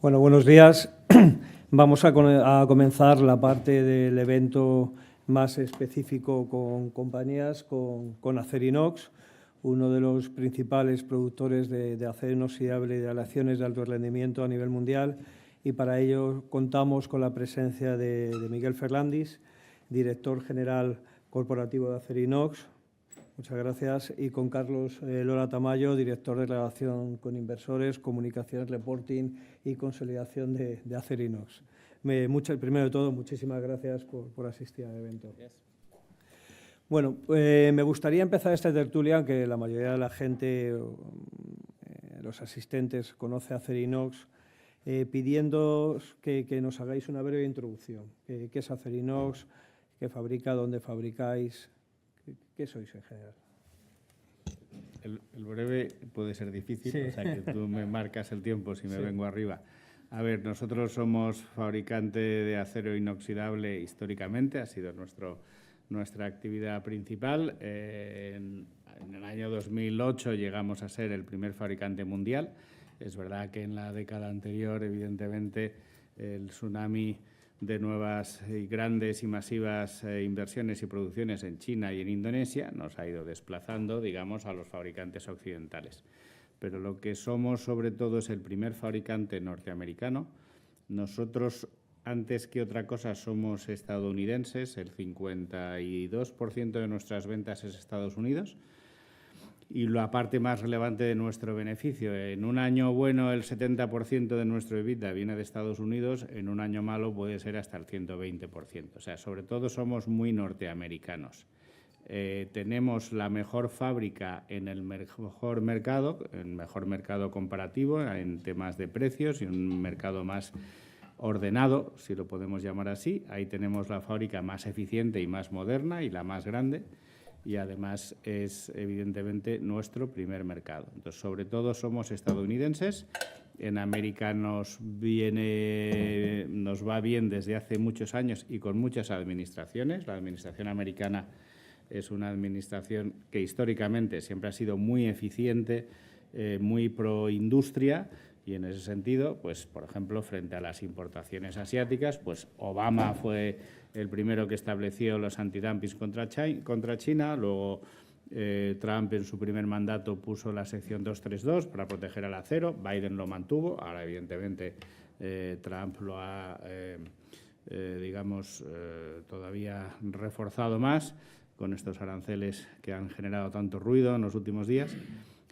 Bueno, buenos días. Vamos a comenzar la parte del evento más específico con compañías, con Acerinox, uno de los principales productores de acero inoxidable y de aleaciones de alto rendimiento a nivel mundial. Y para ello contamos con la presencia de Miguel Ferrandis, director general corporativo de Acerinox. Muchas gracias. Y con Carlos Lora Tamayo, director de relación con inversores, comunicaciones, reporting y consolidación de Acerinox. Primero de todo, muchísimas gracias por asistir al evento. Gracias. Bueno, me gustaría empezar esta tertulia, aunque la mayoría de la gente, los asistentes, conoce Acerinox, pidiéndoos que nos hagáis una breve introducción. ¿Qué es Acerinox? ¿Qué fabrica? ¿Dónde fabricáis? ¿Qué sois en general? El breve puede ser difícil, sí. O sea que tú me marcas el tiempo si me vengo arriba. A ver, nosotros somos fabricante de acero inoxidable históricamente, ha sido nuestra actividad principal. En el año 2008 llegamos a ser el primer fabricante mundial. Es verdad que en la década anterior, evidentemente, el tsunami de nuevas y grandes y masivas inversiones y producciones en China y en Indonesia nos ha ido desplazando, digamos, a los fabricantes occidentales. Pero lo que somos, sobre todo, es el primer fabricante norteamericano. Nosotros, antes que otra cosa, somos estadounidenses. El 52% de nuestras ventas es Estados Unidos. Y la parte más relevante de nuestro beneficio, en un año bueno el 70% de nuestro EBITDA viene de Estados Unidos, en un año malo puede ser hasta el 120%. O sea, sobre todo somos muy norteamericanos. Tenemos la mejor fábrica en el mejor mercado comparativo en temas de precios y un mercado más ordenado, si lo podemos llamar así. Ahí tenemos la fábrica más eficiente y más moderna y la más grande. Y además es evidentemente nuestro primer mercado. Entonces, sobre todo somos estadounidenses. En América nos va bien desde hace muchos años y con muchas administraciones. La administración americana es una administración que históricamente siempre ha sido muy eficiente, muy pro industria. Y en ese sentido, pues, por ejemplo, frente a las importaciones asiáticas, pues Obama fue el primero que estableció los antidumpings contra China, luego Trump en su primer mandato puso la sección 232 para proteger al acero, Biden lo mantuvo, ahora evidentemente Trump lo ha, todavía reforzado más con estos aranceles que han generado tanto ruido en los últimos días.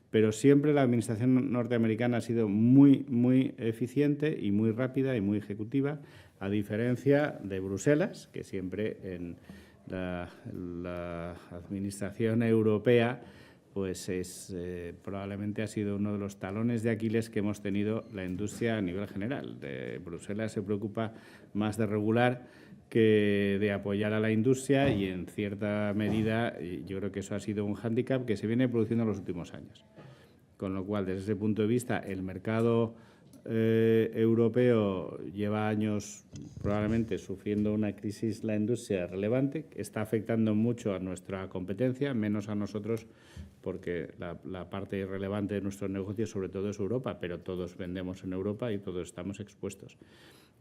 Pero siempre la administración norteamericana ha sido muy, muy eficiente y muy rápida y muy ejecutiva, a diferencia de Bruselas, que siempre en la administración europea pues probablemente ha sido uno de los talones de Aquiles que hemos tenido la industria a nivel general. Bruselas se preocupa más de regular que de apoyar a la industria y, en cierta medida, yo creo que eso ha sido un hándicap que se viene produciendo en los últimos años. Con lo cual, desde ese punto de vista, el mercado europeo lleva años probablemente sufriendo una crisis, la industria relevante, que está afectando mucho a nuestra competencia, menos a nosotros, porque la parte relevante de nuestro negocio sobre todo es Europa, pero todos vendemos en Europa y todos estamos expuestos.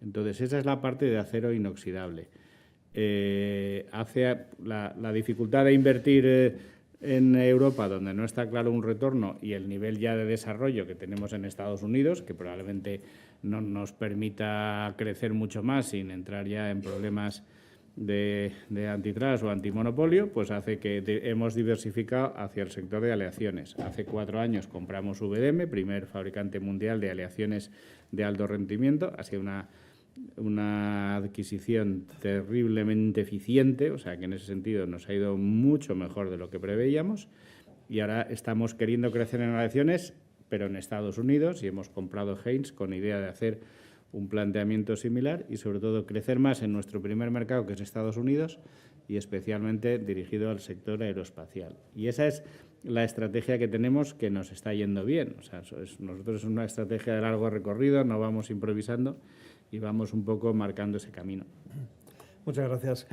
Entonces, esa es la parte de acero inoxidable. La dificultad de invertir en Europa, donde no está claro un retorno, y el nivel ya de desarrollo que tenemos en Estados Unidos, que probablemente no nos permita crecer mucho más sin entrar ya en problemas de antitrust o antimonopolio, pues hace que hemos diversificado hacia el sector de aleaciones. Hace 4 años compramos VDM, primer fabricante mundial de aleaciones de alto rendimiento. Ha sido una adquisición terriblemente eficiente, o sea que en ese sentido nos ha ido mucho mejor de lo que preveíamos, y ahora estamos queriendo crecer en aleaciones, pero en Estados Unidos, y hemos comprado Haynes con idea de hacer un planteamiento similar y sobre todo crecer más en nuestro primer mercado, que es Estados Unidos, y especialmente dirigido al sector aeroespacial. Y esa es la estrategia que tenemos, que nos está yendo bien. O sea, nosotros es una estrategia de largo recorrido, no vamos improvisando y vamos un poco marcando ese camino. Muchas gracias.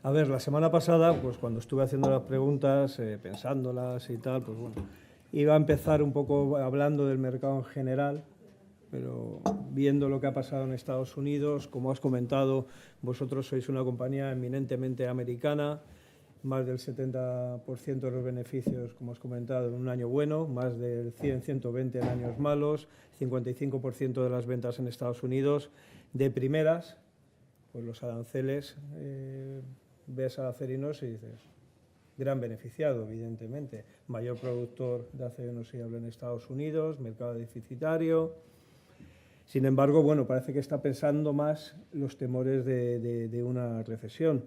A ver, la semana pasada, pues cuando estuve haciendo las preguntas, pensándolas y tal, pues bueno, iba a empezar un poco hablando del mercado en general, pero viendo lo que ha pasado en Estados Unidos, como has comentado, vosotros sois una compañía eminentemente americana, más del 70% de los beneficios, como has comentado, en un año bueno, más del 100, 120 en años malos, 55% de las ventas en Estados Unidos. De primeras, pues los aranceles, ves a Acerinox y dices, gran beneficiado, evidentemente, mayor productor de acero inoxidable en Estados Unidos, mercado deficitario. Sin embargo, bueno, parece que está pensando más los temores de una recesión.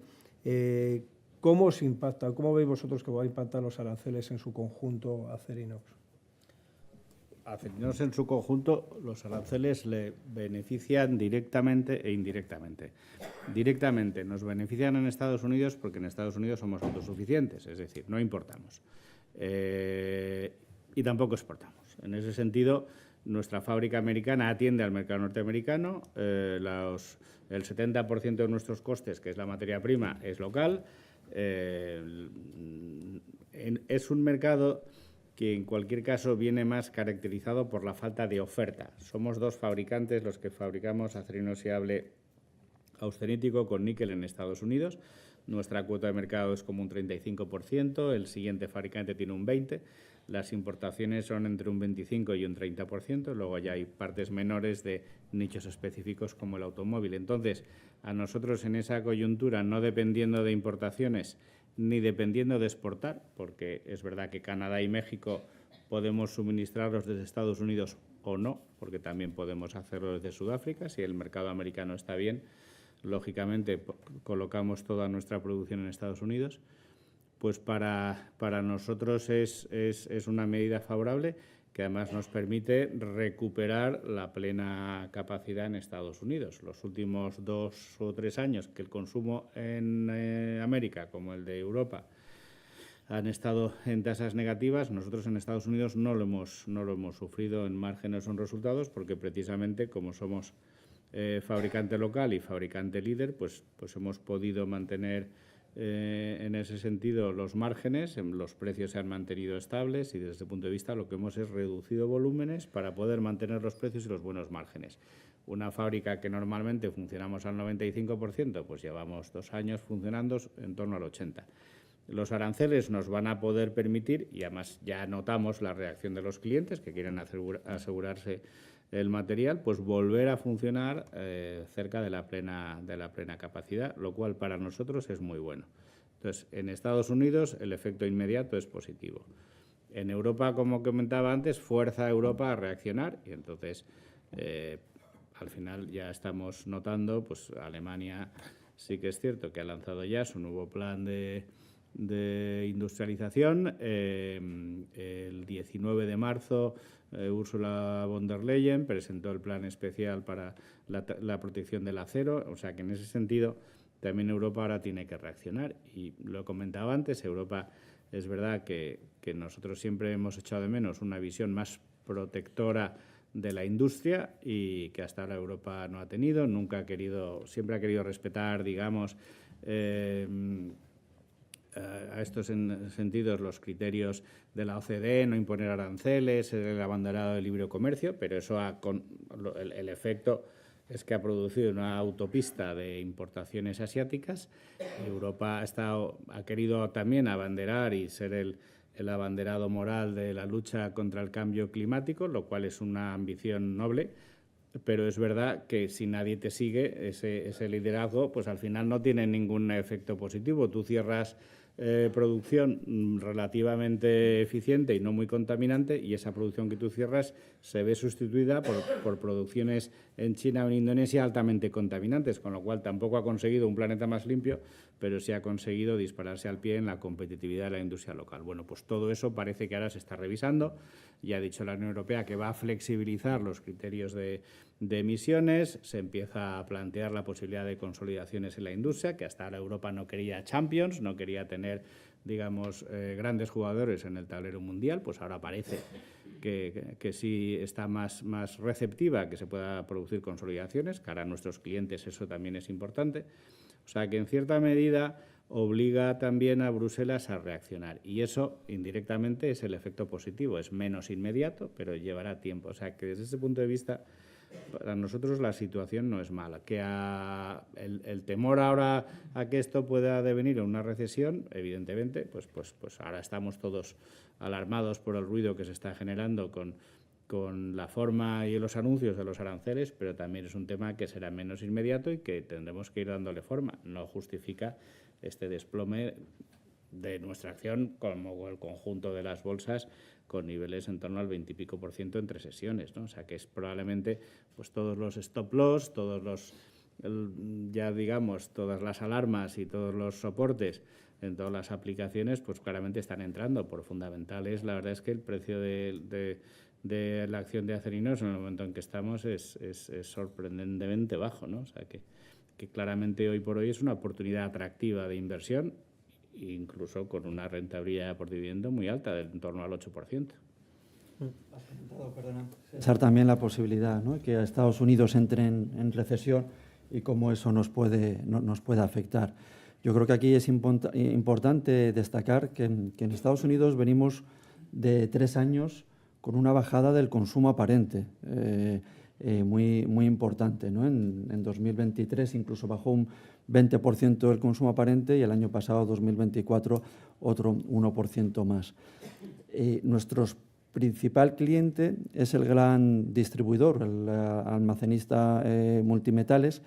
¿Cómo os impacta? ¿Cómo veis vosotros que va a impactar los aranceles en su conjunto a Acerinox? A Acerinox en su conjunto, los aranceles le benefician directamente e indirectamente. Directamente nos benefician en Estados Unidos porque en Estados Unidos somos autosuficientes, es decir, no importamos. Y tampoco exportamos. En ese sentido, nuestra fábrica americana atiende al mercado norteamericano, el 70% de nuestros costes, que es la materia prima, es local. Es un mercado que en cualquier caso viene más caracterizado por la falta de oferta. Somos dos fabricantes los que fabricamos acero inoxidable austenítico con níquel en Estados Unidos. Nuestra cuota de mercado es como un 35%, el siguiente fabricante tiene un 20%, las importaciones son entre un 25% y un 30%, luego ya hay partes menores de nichos específicos como el automóvil. Entonces, a nosotros en esa coyuntura, no dependiendo de importaciones ni dependiendo de exportar, porque es verdad que Canadá y México podemos suministrarlos desde Estados Unidos o no, porque también podemos hacerlo desde Sudáfrica, si el mercado americano está bien. Lógicamente, colocamos toda nuestra producción en Estados Unidos, pues para nosotros es una medida favorable que además nos permite recuperar la plena capacidad en Estados Unidos. Los últimos 2 o 3 años que el consumo en América, como el de Europa, han estado en tasas negativas, nosotros en Estados Unidos no lo hemos sufrido en márgenes o en resultados, porque precisamente como somos fabricante local y fabricante líder, pues hemos podido mantener en ese sentido los márgenes, los precios se han mantenido estables y desde ese punto de vista lo que hemos es reducido volúmenes para poder mantener los precios y los buenos márgenes. Una fábrica que normalmente funcionamos al 95%, pues llevamos 2 años funcionando en torno al 80%. Los aranceles nos van a poder permitir, y además ya notamos la reacción de los clientes que quieren asegurarse el material, pues volver a funcionar cerca de la plena capacidad, lo cual para nosotros es muy bueno. Entonces, en Estados Unidos el efecto inmediato es positivo. En Europa, como comentaba antes, fuerza a Europa a reaccionar y entonces al final ya estamos notando, pues Alemania sí que es cierto que ha lanzado ya su nuevo plan de industrialización. El 19 de marzo Ursula von der Leyen presentó el plan especial para la protección del acero, o sea que en ese sentido también Europa ahora tiene que reaccionar. Y lo comentaba antes, Europa es verdad que nosotros siempre hemos echado de menos una visión más protectora de la industria y que hasta ahora Europa no ha tenido, siempre ha querido respetar, digamos, a estos sentidos los criterios de la OCDE, no imponer aranceles, el abanderado del libre comercio, pero eso el efecto es que ha producido una autopista de importaciones asiáticas. Europa ha querido también abanderar y ser el abanderado moral de la lucha contra el cambio climático, lo cual es una ambición noble, pero es verdad que si nadie te sigue, ese liderazgo, pues al final no tiene ningún efecto positivo. Tú cierras producción relativamente eficiente y no muy contaminante y esa producción que tú cierras se ve sustituida por producciones en China o en Indonesia altamente contaminantes, con lo cual tampoco ha conseguido un planeta más limpio, pero sí ha conseguido dispararse al pie en la competitividad de la industria local. Bueno, pues todo eso parece que ahora se está revisando. Ya ha dicho la Unión Europea que va a flexibilizar los criterios de emisiones, se empieza a plantear la posibilidad de consolidaciones en la industria, que hasta ahora Europa no quería champions, no quería tener, digamos, grandes jugadores en el tablero mundial, pues ahora parece que sí está más receptiva, que se pueda producir consolidaciones, cara a nuestros clientes eso también es importante. O sea que en cierta medida obliga también a Bruselas a reaccionar y eso indirectamente es el efecto positivo, es menos inmediato, pero llevará tiempo. O sea que desde ese punto de vista para nosotros la situación no es mala. Que el temor ahora a que esto pueda devenir en una recesión, evidentemente, pues ahora estamos todos alarmados por el ruido que se está generando con la forma y los anuncios de los aranceles, pero también es un tema que será menos inmediato y que tendremos que ir dándole forma. No justifica este desplome de nuestra acción como el conjunto de las bolsas con niveles en torno al 20 y pico % entre sesiones, ¿no? O sea que es probablemente pues todos los stop loss, todos los ya digamos todas las alarmas y todos los soportes en todas las aplicaciones pues claramente están entrando. Por fundamentales, la verdad es que el precio de la acción de Acerinox en el momento en que estamos es sorprendentemente bajo, ¿no? O sea que claramente hoy por hoy es una oportunidad atractiva de inversión, incluso con una rentabilidad por dividendo muy alta, de en torno al 8%. Has comentado, perdona, César, también la posibilidad, ¿no?, que a Estados Unidos entre en recesión y cómo eso nos puede afectar. Yo creo que aquí es importante destacar que en Estados Unidos venimos de 3 años con una bajada del consumo aparente muy importante, ¿no? En 2023 incluso bajó un 20% el consumo aparente y el año pasado, 2024, otro 1% más. Nuestro principal cliente es el gran distribuidor, el almacenista Multimetales,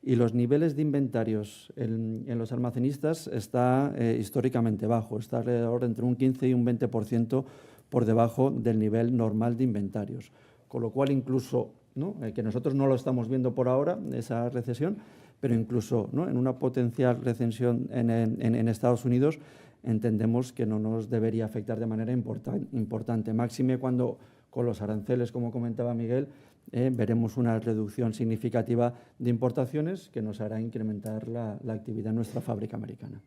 y los niveles de inventarios en los almacenistas está históricamente bajo, está alrededor entre un 15 y un 20% por debajo del nivel normal de inventarios. Con lo cual, incluso, ¿no?, que nosotros no lo estamos viendo por ahora, esa recesión, pero incluso, ¿no?, en una potencial recesión en Estados Unidos, entendemos que no nos debería afectar de manera importante. Máxime cuando con los aranceles, como comentaba Miguel, veremos una reducción significativa de importaciones que nos hará incrementar la actividad en nuestra fábrica americana.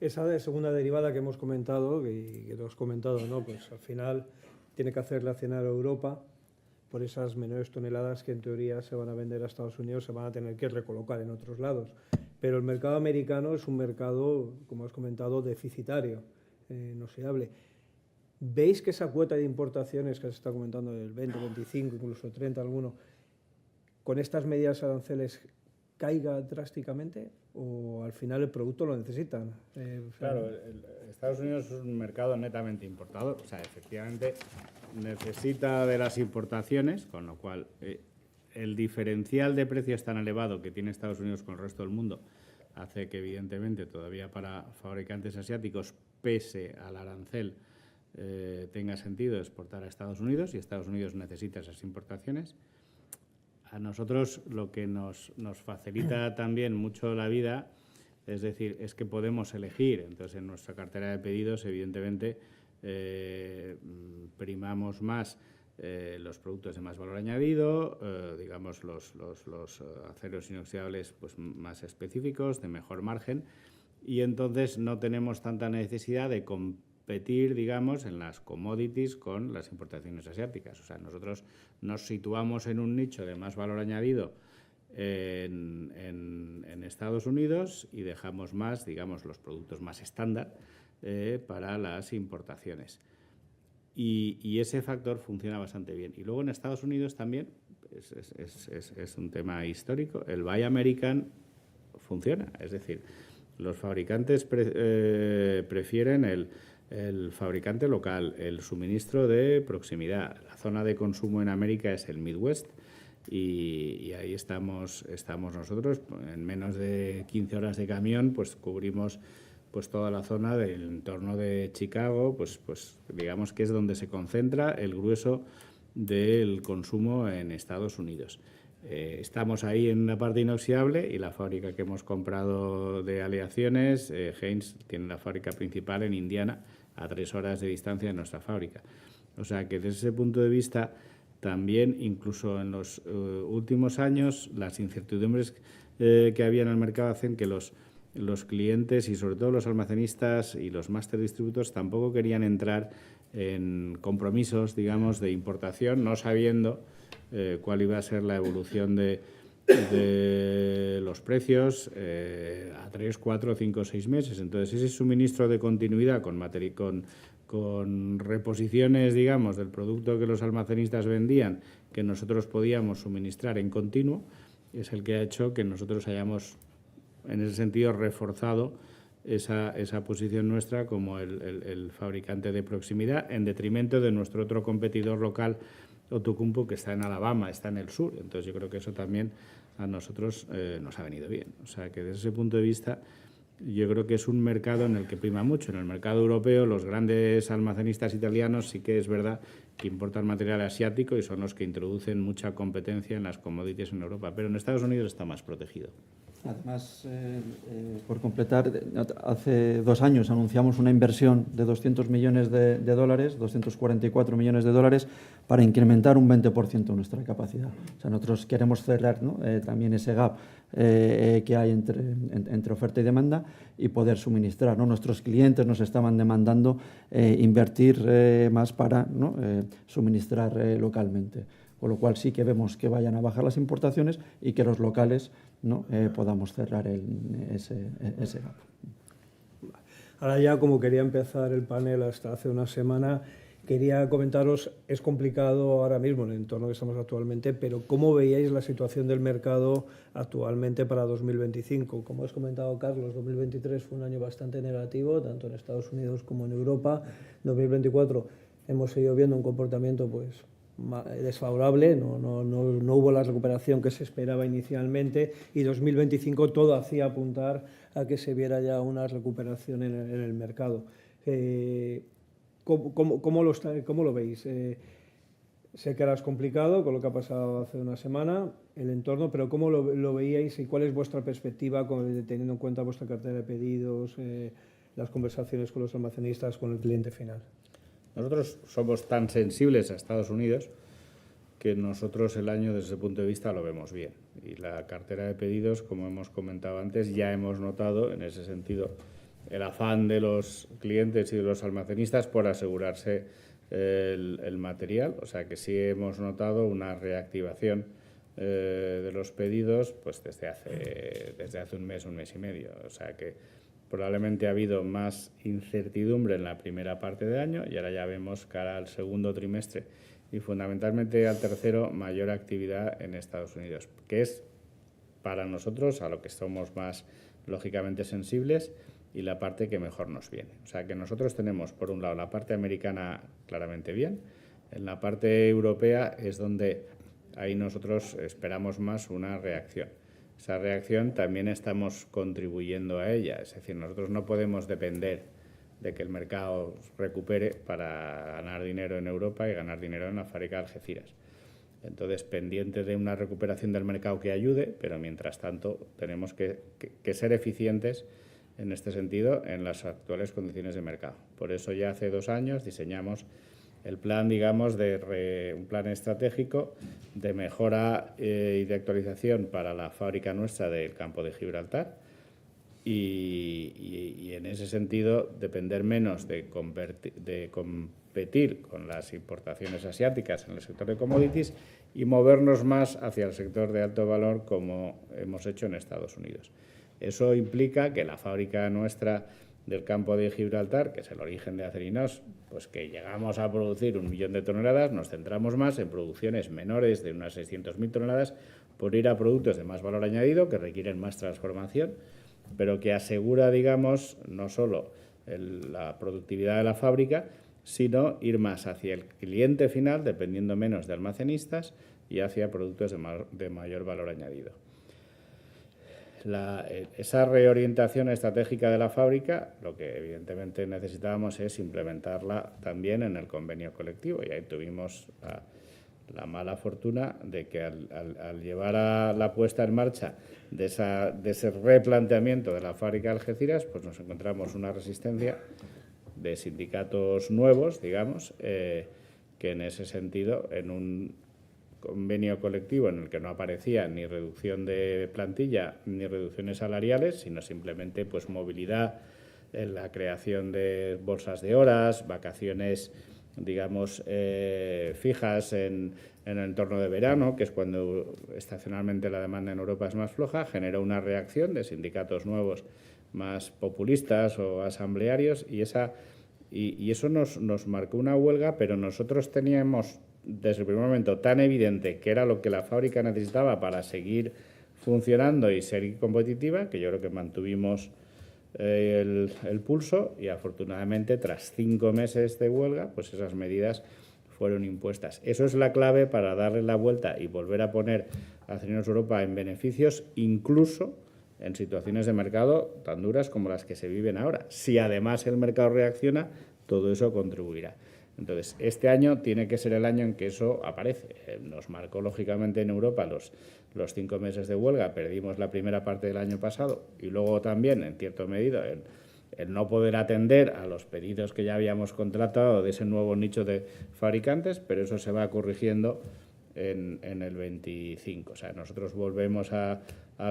Esa segunda derivada que hemos comentado, que lo has comentado, ¿no?, pues al final tiene que hacer reaccionar a Europa por esas menores toneladas que en teoría se van a vender a Estados Unidos, se van a tener que recolocar en otros lados. Pero el mercado americano es un mercado, como has comentado, deficitario, inoxidable. ¿Veis que esa cuota de importaciones que se está comentando del 20, 25, incluso 30 alguno, con estas medidas aranceles caiga drásticamente o al final el producto lo necesitan? Claro, Estados Unidos es un mercado netamente importador, o sea, efectivamente necesita de las importaciones, con lo cual el diferencial de precios tan elevado que tiene Estados Unidos con el resto del mundo hace que evidentemente todavía para fabricantes asiáticos, pese al arancel, tenga sentido exportar a Estados Unidos y Estados Unidos necesita esas importaciones. A nosotros lo que nos facilita también mucho la vida, es decir, es que podemos elegir. Entonces, en nuestra cartera de pedidos, evidentemente, primamos más los productos de más valor añadido, digamos los aceros inoxidables pues, más específicos, de mejor margen, y entonces no tenemos tanta necesidad de competir, digamos, en las commodities con las importaciones asiáticas. O sea, nosotros nos situamos en un nicho de más valor añadido en Estados Unidos y dejamos más, digamos, los productos más estándar para las importaciones. Y ese factor funciona bastante bien. Y luego en Estados Unidos también es un tema histórico. El Buy American funciona. Es decir, los fabricantes prefieren el fabricante local, el suministro de proximidad. La zona de consumo en América es el Midwest y ahí estamos nosotros. En menos de 15 horas de camión pues cubrimos pues toda la zona del entorno de Chicago, pues digamos que es donde se concentra el grueso del consumo en Estados Unidos. Estamos ahí en la parte inoxidable y la fábrica que hemos comprado de aleaciones, Haynes, tiene la fábrica principal en Indiana, a 3 horas de distancia de nuestra fábrica. O sea que desde ese punto de vista también, incluso en los últimos años, las incertidumbres que había en el mercado hacen que los clientes y sobre todo los almacenistas y los master distributors tampoco querían entrar en compromisos, digamos, de importación, no sabiendo cuál iba a ser la evolución de los precios a 3, 4, 5, 6 meses. Entonces, ese suministro de continuidad con con reposiciones, digamos, del producto que los almacenistas vendían, que nosotros podíamos suministrar en continuo, es el que ha hecho que nosotros hayamos, en ese sentido, reforzado esa posición nuestra como el fabricante de proximidad, en detrimento de nuestro otro competidor local, Outokumpu, que está en Alabama, está en el sur. Entonces, yo creo que eso también a nosotros nos ha venido bien. O sea, que desde ese punto de vista, yo creo que es un mercado en el que prima mucho. En el mercado europeo, los grandes almacenistas italianos sí que es verdad que importan material asiático y son los que introducen mucha competencia en las commodities en Europa. Pero en Estados Unidos está más protegido. Además, por completar, hace 2 años anunciamos una inversión de 200 millones de dólares, 244 millones de dólares, para incrementar un 20% nuestra capacidad. O sea, nosotros queremos cerrar, ¿no?, también ese gap que hay entre oferta y demanda y poder suministrar, ¿no? Nuestros clientes nos estaban demandando invertir más para, ¿no?, suministrar localmente. Con lo cual sí que vemos que vayan a bajar las importaciones y que los locales, ¿no?, podamos cerrar ese gap. Ahora ya, como quería empezar el panel hasta hace una semana, quería comentaros, es complicado ahora mismo en el entorno que estamos actualmente, pero ¿cómo veíais la situación del mercado actualmente para 2025? Como has comentado, Carlos, 2023 fue un año bastante negativo, tanto en Estados Unidos como en Europa. 2024 hemos seguido viendo un comportamiento pues desfavorable, no hubo la recuperación que se esperaba inicialmente, y 2025 todo hacía apuntar a que se viera ya una recuperación en el mercado. ¿Cómo lo veis? Sé que ahora es complicado con lo que ha pasado hace una semana, el entorno, pero ¿cómo lo veíais y cuál es vuestra perspectiva teniendo en cuenta vuestra cartera de pedidos, las conversaciones con los almacenistas, con el cliente final? Nosotros somos tan sensibles a Estados Unidos que nosotros el año desde ese punto de vista lo vemos bien. Y la cartera de pedidos, como hemos comentado antes, ya hemos notado en ese sentido el afán de los clientes y de los almacenistas por asegurarse el material. O sea que sí hemos notado una reactivación de los pedidos pues desde hace un mes y medio. O sea que probablemente ha habido más incertidumbre en la primera parte del año y ahora ya vemos cara al segundo trimestre y fundamentalmente al tercero mayor actividad en Estados Unidos, que es para nosotros a lo que somos más lógicamente sensibles y la parte que mejor nos viene. O sea que nosotros tenemos por un lado la parte americana claramente bien, en la parte europea es donde ahí nosotros esperamos más una reacción. Esa reacción también estamos contribuyendo a ella, es decir, nosotros no podemos depender de que el mercado recupere para ganar dinero en Europa y ganar dinero en la fábrica de Algeciras. Entonces, pendiente de una recuperación del mercado que ayude, pero mientras tanto tenemos que ser eficientes en este sentido en las actuales condiciones de mercado. Por eso ya hace 2 años diseñamos el plan, digamos, un plan estratégico de mejora y de actualización para la fábrica nuestra del campo de Gibraltar y en ese sentido depender menos de competir con las importaciones asiáticas en el sector de commodities y movernos más hacia el sector de alto valor como hemos hecho en Estados Unidos. Eso implica que la fábrica nuestra del campo de Gibraltar, que es el origen de Acerinox, pues que llegamos a producir 1 millón de toneladas, nos centramos más en producciones menores de unas 600.000 toneladas por ir a productos de más valor añadido que requieren más transformación, pero que asegura, digamos, no solo la productividad de la fábrica, sino ir más hacia el cliente final, dependiendo menos de almacenistas, y hacia productos de mayor valor añadido. Esa reorientación estratégica de la fábrica, lo que evidentemente necesitábamos es implementarla también en el convenio colectivo, y ahí tuvimos la mala fortuna de que al llevar a la puesta en marcha de ese replanteamiento de la fábrica de Algeciras, pues nos encontramos una resistencia de sindicatos nuevos, digamos, que en ese sentido, en un convenio colectivo en el que no aparecía ni reducción de plantilla ni reducciones salariales, sino simplemente pues movilidad, la creación de bolsas de horas, vacaciones, digamos, fijas en el entorno de verano, que es cuando estacionalmente la demanda en Europa es más floja, generó una reacción de sindicatos nuevos más populistas o asamblearios, y esa Y eso nos marcó una huelga, pero nosotros teníamos desde el primer momento tan evidente que era lo que la fábrica necesitaba para seguir funcionando y ser competitiva, que yo creo que mantuvimos el pulso, y afortunadamente tras 5 meses de huelga pues esas medidas fueron impuestas. Eso es la clave para darle la vuelta y volver a poner a Acerinos Europa en beneficios, incluso en situaciones de mercado tan duras como las que se viven ahora. Si además el mercado reacciona, todo eso contribuirá. Entonces, este año tiene que ser el año en que eso aparece. Nos marcó, lógicamente, en Europa los 5 meses de huelga. Perdimos la primera parte del año pasado y luego también, en cierta medida, el no poder atender a los pedidos que ya habíamos contratado de ese nuevo nicho de fabricantes, pero eso se va corrigiendo en el 25. O sea, nosotros volvemos a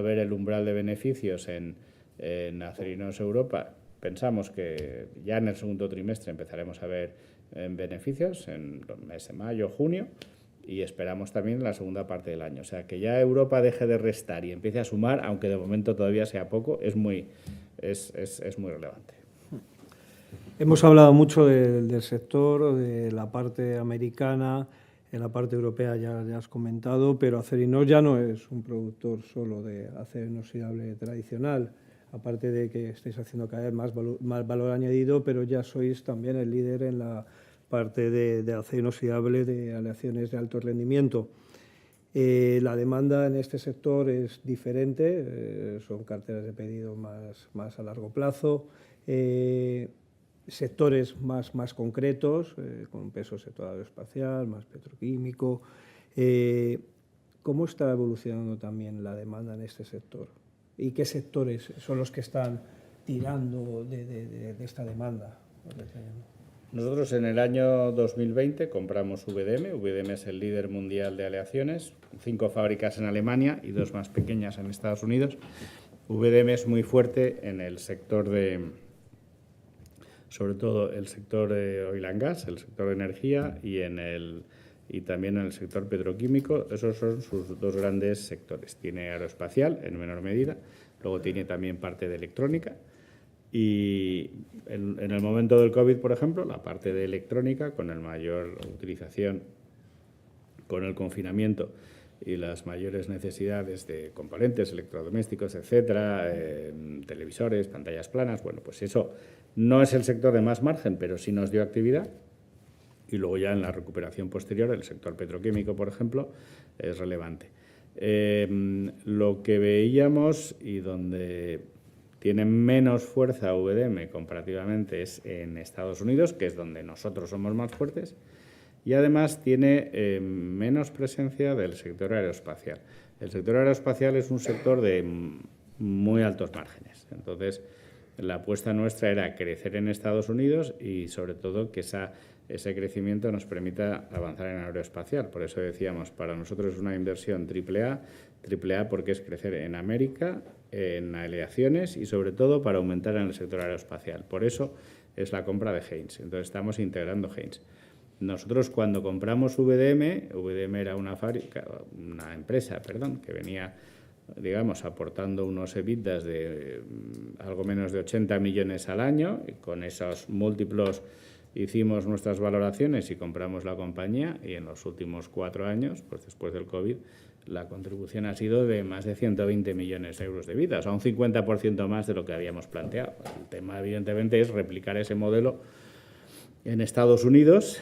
ver el umbral de beneficios en Acerinos Europa. Pensamos que ya en el segundo trimestre empezaremos a ver beneficios en los meses de mayo, junio, y esperamos también en la segunda parte del año. O sea, que ya Europa deje de restar y empiece a sumar, aunque de momento todavía sea poco, es muy relevante. Hemos hablado mucho del sector, de la parte americana, en la parte europea ya has comentado, pero Acerinos ya no es un productor solo de acero inoxidable tradicional, aparte de que estáis haciendo cada vez más valor añadido, pero ya sois también el líder en la parte de acero inoxidable de aleaciones de alto rendimiento. La demanda en este sector es diferente, son carteras de pedido más a largo plazo, sectores más concretos, con un peso sector aeroespacial, más petroquímico. ¿Cómo está evolucionando también la demanda en este sector? ¿Y qué sectores son los que están tirando de esta demanda? Nosotros en el año 2020 compramos VDM. VDM es el líder mundial de aleaciones, 5 fábricas en Alemania y 2 más pequeñas en Estados Unidos. VDM es muy fuerte en el sector sobre todo el sector de oil and gas, el sector de energía y también en el sector petroquímico. Esos son sus 2 grandes sectores. Tiene aeroespacial en menor medida, luego tiene también parte de electrónica. Y en el momento del COVID, por ejemplo, la parte de electrónica, con la mayor utilización, con el confinamiento y las mayores necesidades de componentes electrodomésticos, etcétera, televisores, pantallas planas, bueno, pues eso no es el sector de más margen, pero sí nos dio actividad. Y luego ya en la recuperación posterior, el sector petroquímico, por ejemplo, es relevante. Lo que veíamos y donde tiene menos fuerza VDM comparativamente es en Estados Unidos, que es donde nosotros somos más fuertes, y además tiene menos presencia del sector aeroespacial. El sector aeroespacial es un sector de muy altos márgenes. Entonces, la apuesta nuestra era crecer en Estados Unidos y, sobre todo, que ese crecimiento nos permita avanzar en aeroespacial. Por eso decíamos, para nosotros es una inversión AAA porque es crecer en América, en aleaciones y, sobre todo, para aumentar en el sector aeroespacial. Por eso es la compra de Haynes. Entonces, estamos integrando Haynes. Nosotros, cuando compramos VDM era una empresa que venía, digamos, aportando unos EBITDAs de algo menos de 80 millones al año, y con esos múltiplos hicimos nuestras valoraciones y compramos la compañía, y en los últimos 4 años, pues después del COVID, la contribución ha sido de más de 120 millones de euros de EBITDA, o sea, un 50% más de lo que habíamos planteado. El tema, evidentemente, es replicar ese modelo en Estados Unidos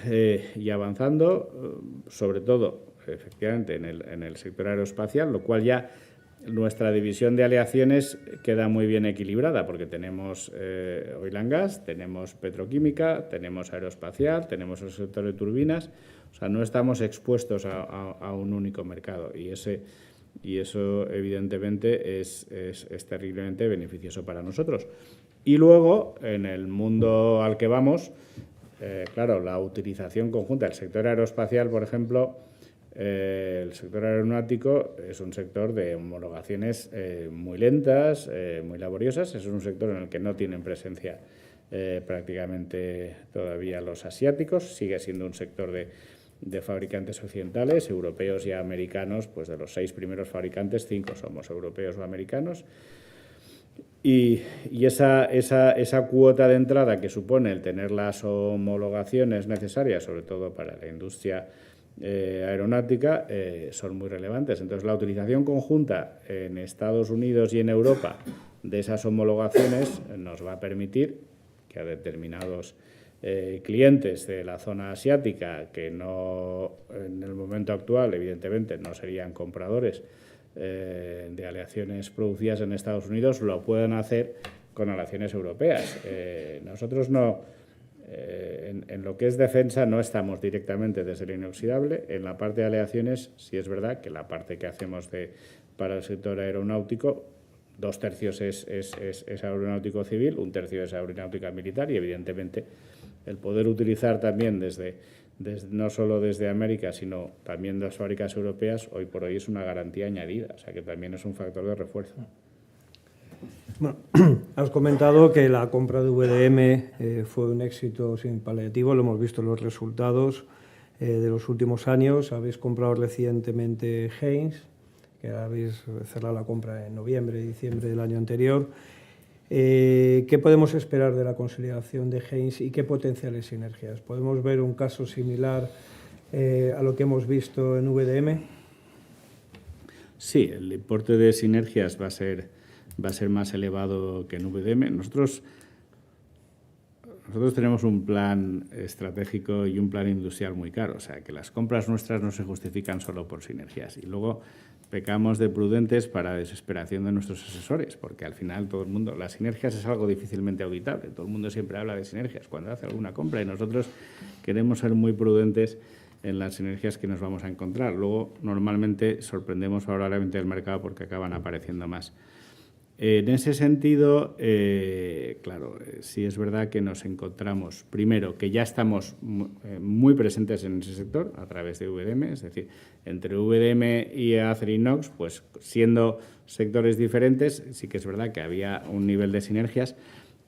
y avanzando, sobre todo, efectivamente, en el sector aeroespacial, lo cual ya nuestra división de aleaciones queda muy bien equilibrada, porque tenemos oil and gas, tenemos petroquímica, tenemos aeroespacial, tenemos el sector de turbinas. O sea, no estamos expuestos a un único mercado, y eso evidentemente es terriblemente beneficioso para nosotros. Y luego, en el mundo al que vamos, claro, la utilización conjunta del sector aeroespacial, por ejemplo, el sector aeronáutico es un sector de homologaciones muy lentas, muy laboriosas. Es un sector en el que no tienen presencia prácticamente todavía los asiáticos. Sigue siendo un sector de fabricantes occidentales, europeos y americanos. Pues de los 6 primeros fabricantes, 5 somos europeos o americanos. Y esa cuota de entrada que supone el tener las homologaciones necesarias, sobre todo para la industria aeronáutica, son muy relevantes. Entonces, la utilización conjunta en Estados Unidos y en Europa de esas homologaciones nos va a permitir que a determinados clientes de la zona asiática, que no en el momento actual, evidentemente, no serían compradores de aleaciones producidas en Estados Unidos, lo puedan hacer con aleaciones europeas. Nosotros no, en lo que es defensa no estamos directamente desde el inoxidable. En la parte de aleaciones sí es verdad que la parte que hacemos para el sector aeronáutico, 2/3 es aeronáutico civil, 1/3 es aeronáutica militar, y evidentemente el poder utilizar también no solo desde América, sino también las fábricas europeas, hoy por hoy es una garantía añadida, o sea que también es un factor de refuerzo. Bueno, has comentado que la compra de VDM fue un éxito sin paliativo, lo hemos visto en los resultados de los últimos años. Habéis comprado recientemente Haynes, que habéis cerrado la compra en noviembre y diciembre del año anterior. ¿Qué podemos esperar de la consolidación de Haynes y qué potenciales sinergias? ¿Podemos ver un caso similar a lo que hemos visto en VDM? Sí, el importe de sinergias va a ser más elevado que en VDM. Nosotros tenemos un plan estratégico y un plan industrial muy claro, o sea, que las compras nuestras no se justifican solo por sinergias. Y luego pecamos de prudentes para desesperación de nuestros asesores, porque al final todo el mundo, las sinergias es algo difícilmente auditable, todo el mundo siempre habla de sinergias cuando hace alguna compra y nosotros queremos ser muy prudentes en las sinergias que nos vamos a encontrar. Luego, normalmente sorprendemos favorablemente el mercado porque acaban apareciendo más. En ese sentido, claro, sí es verdad que nos encontramos, primero, que ya estamos muy presentes en ese sector a través de VDM, es decir, entre VDM y Acerinox, pues siendo sectores diferentes, sí que es verdad que había un nivel de sinergias,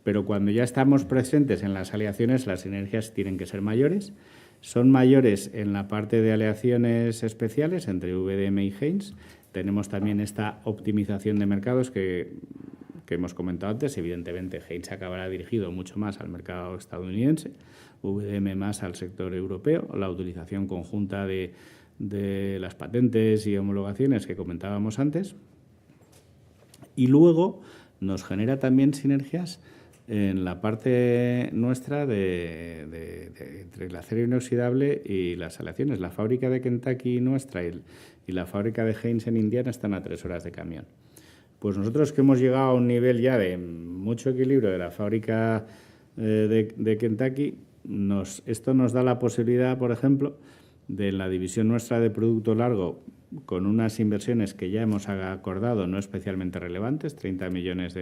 pero cuando ya estamos presentes en las aleaciones, las sinergias tienen que ser mayores. Son mayores en la parte de aleaciones especiales entre VDM y Haynes. Tenemos también esta optimización de mercados que hemos comentado antes. Evidentemente, Haynes acabará dirigido mucho más al mercado estadounidense, VDM más al sector europeo. La utilización conjunta de las patentes y homologaciones que comentábamos antes. Y luego nos genera también sinergias en la parte nuestra entre el acero inoxidable y las aleaciones. La fábrica de Kentucky nuestra y la fábrica de Haynes en Indiana están a 3 horas de camión. Pues nosotros, que hemos llegado a un nivel ya de mucho equilibrio de la fábrica de Kentucky, esto nos da la posibilidad, por ejemplo, de la división nuestra de producto largo, con unas inversiones que ya hemos acordado no especialmente relevantes, $30 millones,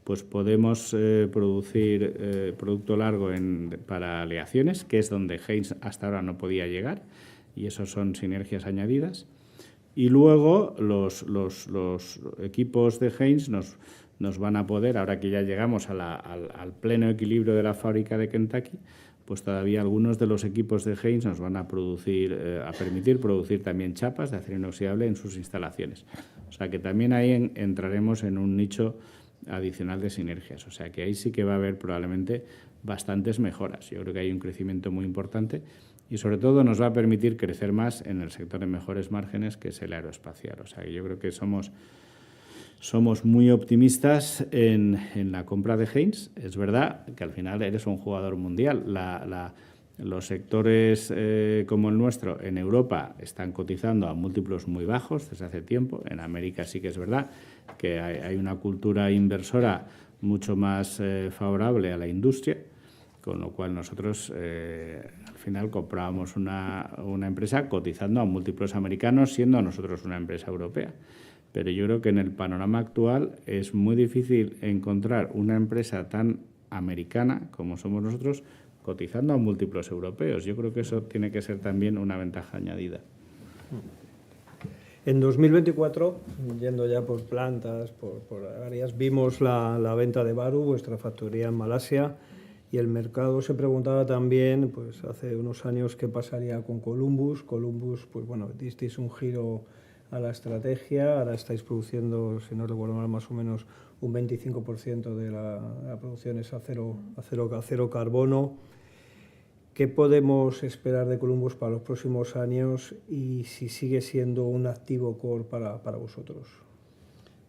pues podemos producir producto largo para aleaciones, que es donde Haynes hasta ahora no podía llegar, y eso son sinergias añadidas. Y luego los equipos de Haynes nos van a poder, ahora que ya llegamos al pleno equilibrio de la fábrica de Kentucky, pues todavía algunos de los equipos de Haynes nos van a permitir producir también chapas de acero inoxidable en sus instalaciones. O sea que también ahí entraremos en un nicho adicional de sinergias. O sea que ahí sí que va a haber probablemente bastantes mejoras. Yo creo que hay un crecimiento muy importante y sobre todo nos va a permitir crecer más en el sector de mejores márgenes, que es el aeroespacial. O sea que yo creo que somos muy optimistas en la compra de Haynes. Es verdad que al final eres un jugador mundial. Los sectores como el nuestro en Europa están cotizando a múltiplos muy bajos desde hace tiempo. En América sí que es verdad que hay una cultura inversora mucho más favorable a la industria, con lo cual nosotros al final comprábamos una empresa cotizando a múltiplos americanos, siendo nosotros una empresa europea. Pero yo creo que en el panorama actual es muy difícil encontrar una empresa tan americana como somos nosotros cotizando a múltiplos europeos. Yo creo que eso tiene que ser también una ventaja añadida. En 2024, yendo ya por plantas, por áreas, vimos la venta de Baru, vuestra factoría en Malasia, y el mercado se preguntaba también, pues hace unos años, qué pasaría con Columbus. Columbus, pues bueno, disteis un giro a la estrategia. Ahora estáis produciendo, si no recuerdo mal, más o menos un 25% de la producción es acero carbono. ¿Qué podemos esperar de Columbus para los próximos años y si sigue siendo un activo core para vosotros?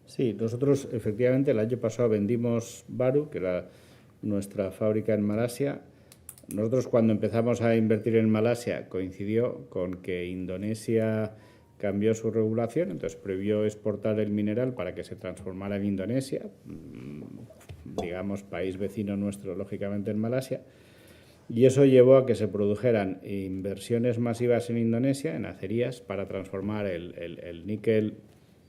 Sí, nosotros efectivamente el año pasado vendimos Baru, que era nuestra fábrica en Malasia. Nosotros cuando empezamos a invertir en Malasia coincidió con que Indonesia cambió su regulación, entonces prohibió exportar el mineral para que se transformara en Indonesia, digamos país vecino nuestro, lógicamente en Malasia, y eso llevó a que se produjeran inversiones masivas en Indonesia, en acerías, para transformar el níquel,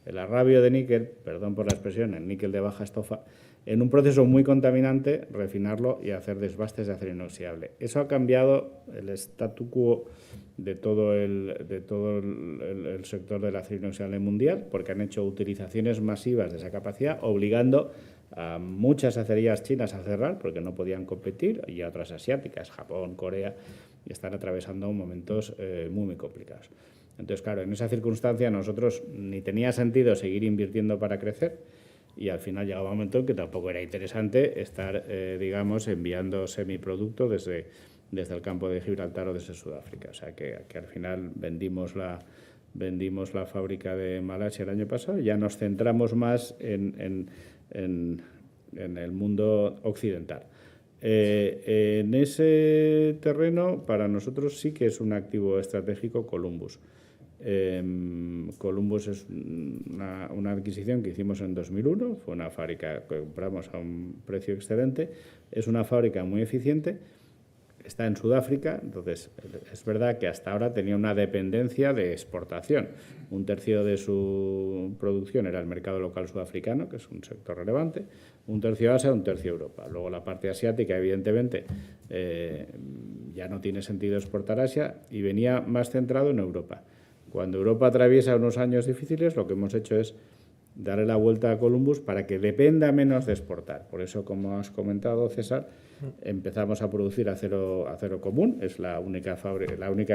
el arrabio de níquel, perdón por la expresión, el níquel de baja estofa, en un proceso muy contaminante, refinarlo y hacer desbastes de acero inoxidable. Eso ha cambiado el statu quo de todo el sector del acero inoxidable mundial, porque han hecho utilizaciones masivas de esa capacidad, obligando a muchas acerías chinas a cerrar porque no podían competir, y a otras asiáticas, Japón, Corea, y están atravesando momentos muy complicados. Entonces, claro, en esa circunstancia nosotros ni tenía sentido seguir invirtiendo para crecer, y al final llegaba un momento en que tampoco era interesante estar, digamos, enviando semiproducto desde el campo de Gibraltar o desde Sudáfrica. O sea que al final vendimos la fábrica de Malasia el año pasado y ya nos centramos más en el mundo occidental. En ese terreno, para nosotros sí que es un activo estratégico Columbus. Columbus es una adquisición que hicimos en 2001, fue una fábrica que compramos a un precio excelente, es una fábrica muy eficiente, está en Sudáfrica, entonces es verdad que hasta ahora tenía una dependencia de exportación. Un tercio de su producción era el mercado local sudafricano, que es un sector relevante, un tercio Asia, un tercio Europa. Luego la parte asiática, evidentemente, ya no tiene sentido exportar a Asia y venía más centrado en Europa. Cuando Europa atraviesa unos años difíciles, lo que hemos hecho es darle la vuelta a Columbus para que dependa menos de exportar. Por eso, como has comentado, César, empezamos a producir acero común, es la única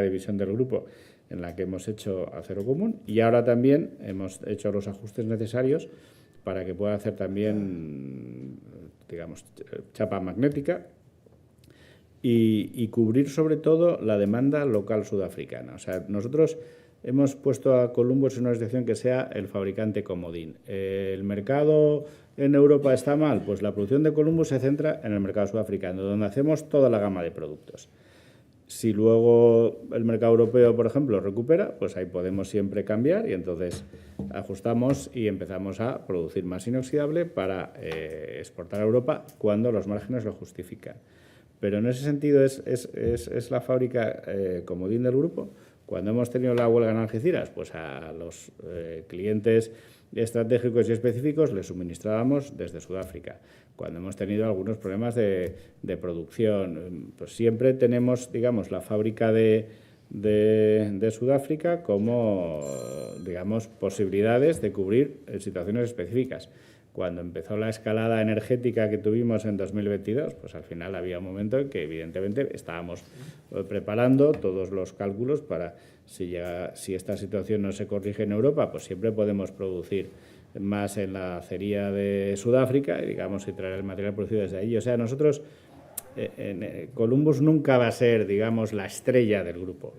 división del grupo en la que hemos hecho acero común, y ahora también hemos hecho los ajustes necesarios para que pueda hacer también, digamos, chapa magnética y cubrir sobre todo la demanda local sudafricana. O sea, nosotros hemos puesto a Columbus en una situación que sea el fabricante comodín. ¿El mercado en Europa está mal? Pues la producción de Columbus se centra en el mercado sudafricano, donde hacemos toda la gama de productos. Si luego el mercado europeo, por ejemplo, recupera, pues ahí podemos siempre cambiar y entonces ajustamos y empezamos a producir más inoxidable para exportar a Europa cuando los márgenes lo justifican. Pero en ese sentido es la fábrica comodín del grupo. Cuando hemos tenido la huelga en Algeciras, pues a los clientes estratégicos y específicos les suministrábamos desde Sudáfrica. Cuando hemos tenido algunos problemas de producción, pues siempre tenemos, digamos, la fábrica de Sudáfrica como, digamos, posibilidades de cubrir situaciones específicas. Cuando empezó la escalada energética que tuvimos en 2022, pues al final había un momento en que evidentemente estábamos preparando todos los cálculos para si esta situación no se corrige en Europa, pues siempre podemos producir más en la acería de Sudáfrica y, digamos, y traer el material producido desde allí. O sea, nosotros, Columbus nunca va a ser, digamos, la estrella del grupo,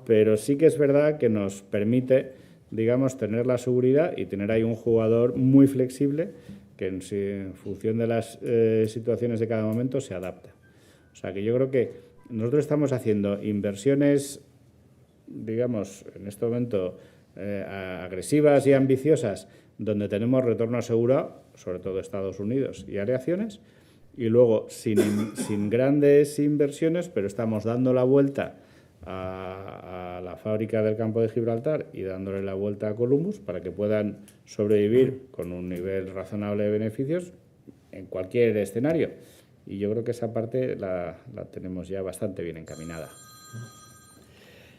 pero sí que es verdad que nos permite, digamos, tener la seguridad y tener ahí un jugador muy flexible que en función de las situaciones de cada momento se adapta. O sea que yo creo que nosotros estamos haciendo inversiones, digamos, en este momento agresivas y ambiciosas, donde tenemos retorno asegurado, sobre todo Estados Unidos y aleaciones, y luego sin grandes inversiones, pero estamos dando la vuelta a la fábrica del campo de Gibraltar y dándole la vuelta a Columbus para que puedan sobrevivir con un nivel razonable de beneficios en cualquier escenario. Y yo creo que esa parte la tenemos ya bastante bien encaminada.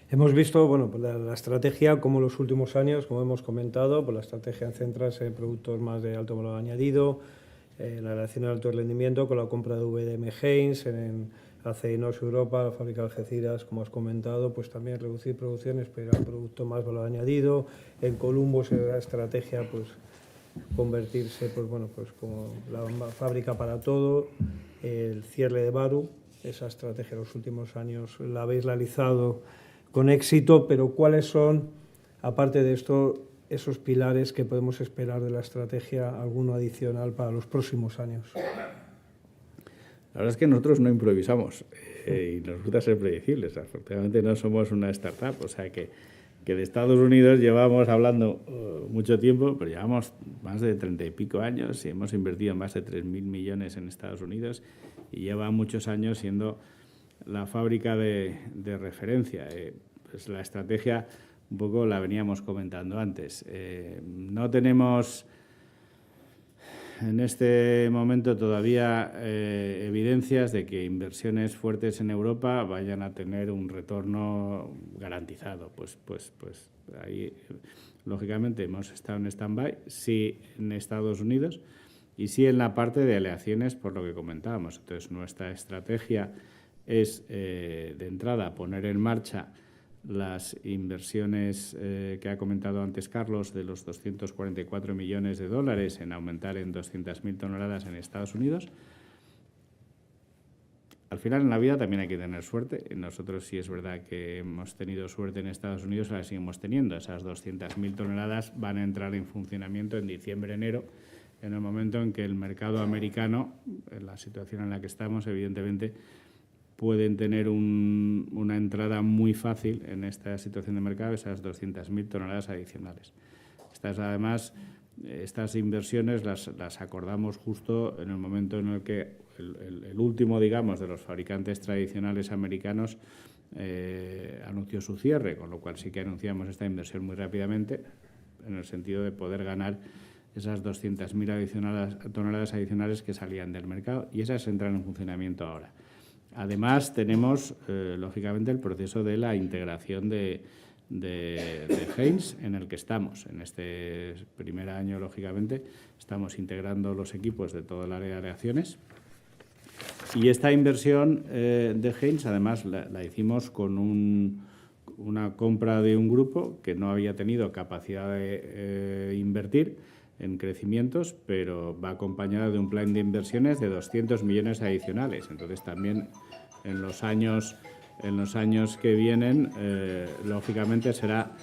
Hemos visto, bueno, pues la estrategia, como en los últimos años, como hemos comentado, pues la estrategia en centrarse en productos más de alto valor añadido, la relación de alto rendimiento con la compra de VDM Haynes, en Acerinox Europa, la fábrica de Algeciras, como has comentado, pues también reducir producción, esperar producto más valor añadido. En Columbo será la estrategia, pues convertirse, pues bueno, pues como la fábrica para todo. El cierre de Baru, esa estrategia en los últimos años la habéis realizado con éxito, pero ¿cuáles son, aparte de esto, esos pilares que podemos esperar de la estrategia, alguno adicional para los próximos años? La verdad es que nosotros no improvisamos y nos gusta ser predecibles. Afortunadamente no somos una startup, o sea que de Estados Unidos llevamos hablando mucho tiempo, pero llevamos más de 30 y pico años y hemos invertido más de 3.000 millones en Estados Unidos y lleva muchos años siendo la fábrica de referencia. Pues la estrategia un poco la veníamos comentando antes. No tenemos en este momento todavía evidencias de que inversiones fuertes en Europa vayan a tener un retorno garantizado. Pues ahí, lógicamente, hemos estado en stand-by, sí en Estados Unidos y sí en la parte de aleaciones, por lo que comentábamos. Entonces, nuestra estrategia es, de entrada, poner en marcha las inversiones que ha comentado antes Carlos de los 244 millones de dólares en aumentar en 200.000 toneladas en Estados Unidos. Al final en la vida también hay que tener suerte. Nosotros sí es verdad que hemos tenido suerte en Estados Unidos, la seguimos teniendo. Esas 200.000 toneladas van a entrar en funcionamiento en diciembre, enero, en el momento en que el mercado americano, en la situación en la que estamos, evidentemente, pueden tener una entrada muy fácil en esta situación de mercado, esas 200.000 toneladas adicionales. Estas inversiones las acordamos justo en el momento en el que el último, digamos, de los fabricantes tradicionales americanos anunció su cierre, con lo cual sí que anunciamos esta inversión muy rápidamente en el sentido de poder ganar esas 200.000 toneladas adicionales que salían del mercado y esas entran en funcionamiento ahora. Además, tenemos, lógicamente, el proceso de la integración de Haynes en el que estamos. En este primer año, lógicamente, estamos integrando los equipos de todo el área de aleaciones. Y esta inversión de Haynes, además, la hicimos con una compra de un grupo que no había tenido capacidad de invertir en crecimientos, pero va acompañada de un plan de inversiones de 200 millones adicionales. Entonces, también en los años que vienen, lógicamente, será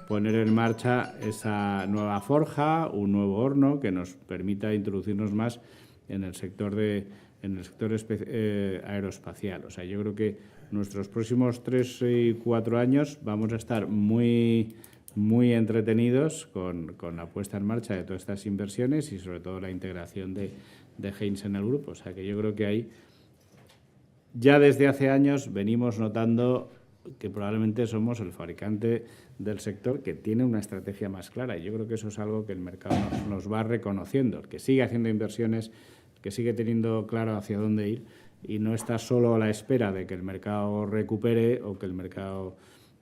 poner en marcha esa nueva forja, un nuevo horno que nos permita introducirnos más en el sector aeroespacial. O sea, yo creo que nuestros próximos 3 y 4 años vamos a estar muy entretenidos con la puesta en marcha de todas estas inversiones y sobre todo la integración de Haynes en el grupo. O sea que yo creo que ahí ya desde hace años venimos notando que probablemente somos el fabricante del sector que tiene una estrategia más clara y yo creo que eso es algo que el mercado nos va reconociendo, el que sigue haciendo inversiones, el que sigue teniendo claro hacia dónde ir y no está solo a la espera de que el mercado recupere o que el mercado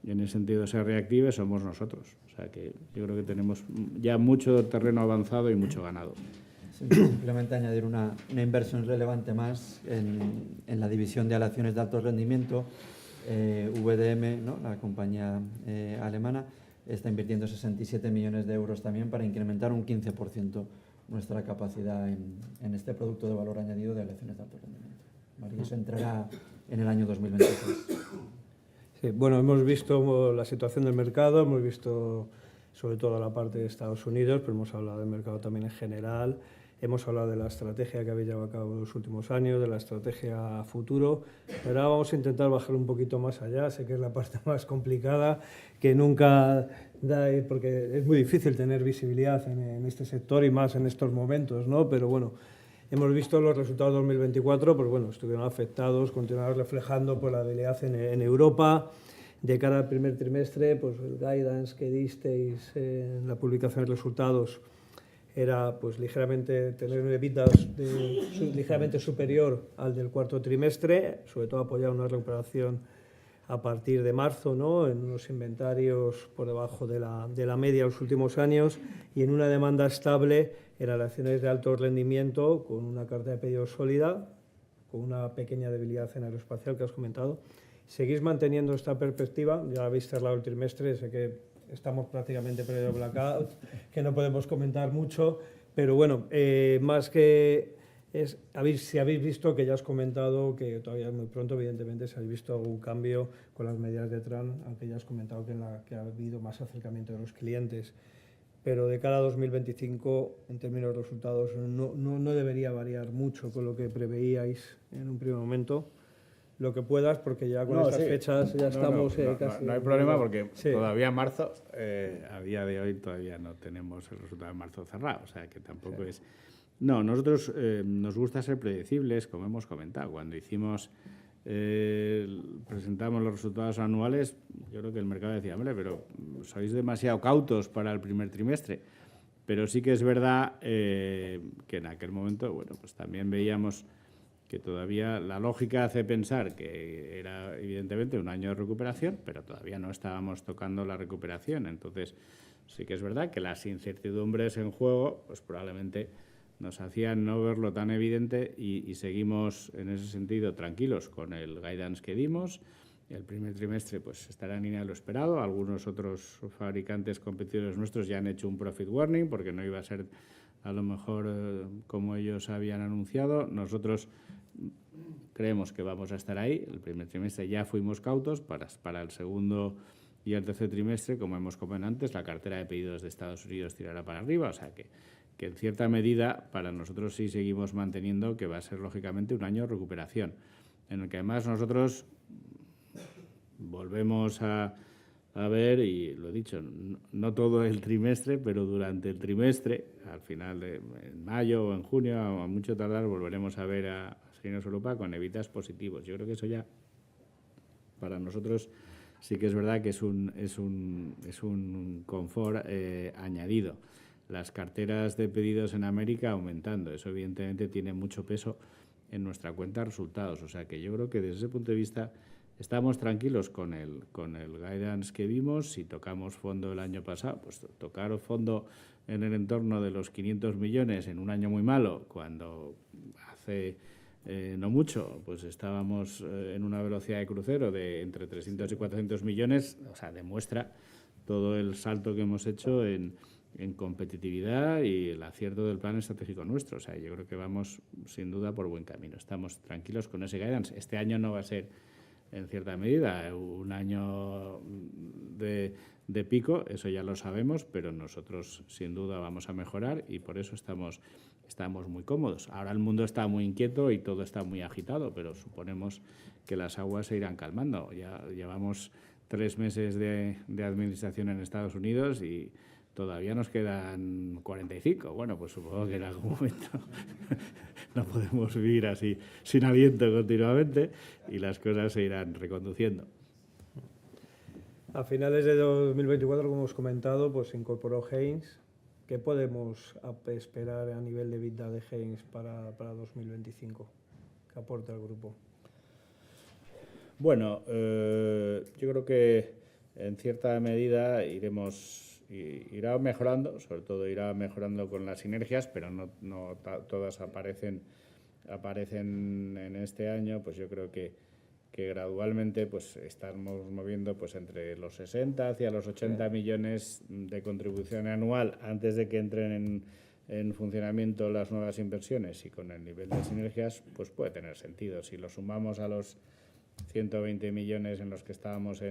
en ese sentido se reactive, somos nosotros. O sea que yo creo que tenemos ya mucho terreno avanzado y mucho ganado. Simplemente añadir una inversión relevante más en la división de aleaciones de alto rendimiento. VDM, ¿no?, la compañía alemana, está invirtiendo 67 millones de euros también para incrementar un 15% nuestra capacidad en este producto de valor añadido de aleaciones de alto rendimiento. ¿Vale? Y eso entrará en el año 2023. Sí, bueno, hemos visto la situación del mercado, hemos visto sobre todo la parte de Estados Unidos, pero hemos hablado del mercado también en general. Hemos hablado de la estrategia que habéis llevado a cabo en los últimos años, de la estrategia a futuro. Pero ahora vamos a intentar bajar un poquito más allá. Sé que es la parte más complicada, que nunca da, porque es muy difícil tener visibilidad en este sector y más en estos momentos, ¿no? Pero bueno, hemos visto los resultados de 2024, pues bueno, estuvieron afectados, continuaron reflejando por la debilidad en Europa. De cara al primer trimestre, pues el guidance que disteis en la publicación de resultados era pues ligeramente tener un EBITDA ligeramente superior al del cuarto trimestre, sobre todo apoyar una recuperación a partir de marzo, ¿no?, en unos inventarios por debajo de la media de los últimos años y en una demanda estable en aleaciones de alto rendimiento con una carta de pedidos sólida, con una pequeña debilidad en aeroespacial que has comentado. ¿Seguís manteniendo esta perspectiva? Ya habéis cerrado el trimestre, sé que estamos prácticamente periodo de blackout, que no podemos comentar mucho, pero bueno, más que si habéis visto, que ya has comentado que todavía es muy pronto, evidentemente, si habéis visto algún cambio con las medidas de Trump, aunque ya has comentado que ha habido más acercamiento de los clientes. Pero de cara a 2025, en términos de resultados, no debería variar mucho con lo que preveíais en un primer momento. Lo que puedas, porque ya con estas fechas ya estamos casi... No hay problema, porque todavía marzo, a día de hoy, todavía no tenemos el resultado de marzo cerrado, o sea que tampoco es... No, nosotros nos gusta ser predecibles, como hemos comentado. Cuando presentamos los resultados anuales, yo creo que el mercado decía, hombre, pero sois demasiado cautos para el primer trimestre. Pero sí que es verdad que en aquel momento, bueno, pues también veíamos que todavía la lógica hace pensar que era evidentemente un año de recuperación, pero todavía no estábamos tocando la recuperación. Entonces, sí que es verdad que las incertidumbres en juego, pues probablemente nos hacían no verlo tan evidente y seguimos en ese sentido tranquilos con el guidance que dimos. El primer trimestre pues estará en línea de lo esperado. Algunos otros fabricantes competidores nuestros ya han hecho un profit warning porque no iba a ser a lo mejor como ellos habían anunciado. Nosotros creemos que vamos a estar ahí. El primer trimestre ya fuimos cautos. Para el segundo y el tercer trimestre, como hemos comentado antes, la cartera de pedidos de Estados Unidos tirará para arriba. O sea que en cierta medida para nosotros sí seguimos manteniendo que va a ser lógicamente un año de recuperación, en el que además nosotros volvemos a ver, y lo he dicho, no todo el trimestre, pero durante el trimestre, al final de en mayo o en junio, a mucho tardar, volveremos a ver a Acerinox Europa con EBITDAs positivos. Yo creo que eso ya, para nosotros, sí que es verdad que es un confort añadido. Las carteras de pedidos en América aumentando, eso evidentemente tiene mucho peso en nuestra cuenta de resultados. O sea que yo creo que desde ese punto de vista estamos tranquilos con el guidance que vimos. Si tocamos fondo el año pasado, pues tocar fondo en el entorno de los 500 millones en un año muy malo, cuando hace no mucho pues estábamos en una velocidad de crucero de entre 300 y 400 millones, o sea, demuestra todo el salto que hemos hecho en competitividad y el acierto del plan estratégico nuestro. O sea, yo creo que vamos sin duda por buen camino. Estamos tranquilos con ese guidance. Este año no va a ser, en cierta medida, un año de pico, eso ya lo sabemos, pero nosotros sin duda vamos a mejorar y por eso estamos muy cómodos. Ahora el mundo está muy inquieto y todo está muy agitado, pero suponemos que las aguas se irán calmando. Ya llevamos 3 meses de administración en Estados Unidos y todavía nos quedan 45. Bueno, pues supongo que en algún momento no podemos vivir así sin aliento continuamente y las cosas se irán reconduciendo. A finales de 2024, como hemos comentado, pues se incorporó Haynes. ¿Qué podemos esperar a nivel de EBITDA de Haynes para 2025? ¿Qué aporta al grupo? Bueno, yo creo que en cierta medida irá mejorando, sobre todo irá mejorando con las sinergias, pero no todas aparecen en este año. Pues yo creo que gradualmente pues estamos moviendo pues entre los 60 hacia los 80 millones de contribución anual antes de que entren en funcionamiento las nuevas inversiones, y con el nivel de sinergias pues puede tener sentido. Si lo sumamos a los 120 millones en los que estábamos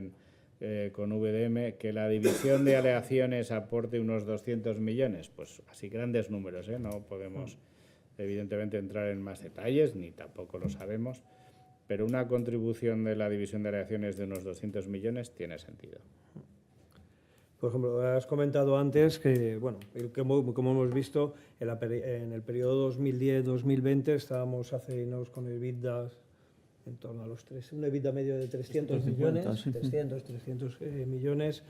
con VDM, que la división de aleaciones aporte unos 200 millones, pues así grandes números, no podemos evidentemente entrar en más detalles, ni tampoco lo sabemos, pero una contribución de la división de aleaciones de unos 200 millones tiene sentido. Por ejemplo, has comentado antes que, bueno, como hemos visto, en el periodo 2010-2020 estábamos Acerinox con EBITDA en torno a los un EBITDA medio de 300 millones, sí. 300 millones.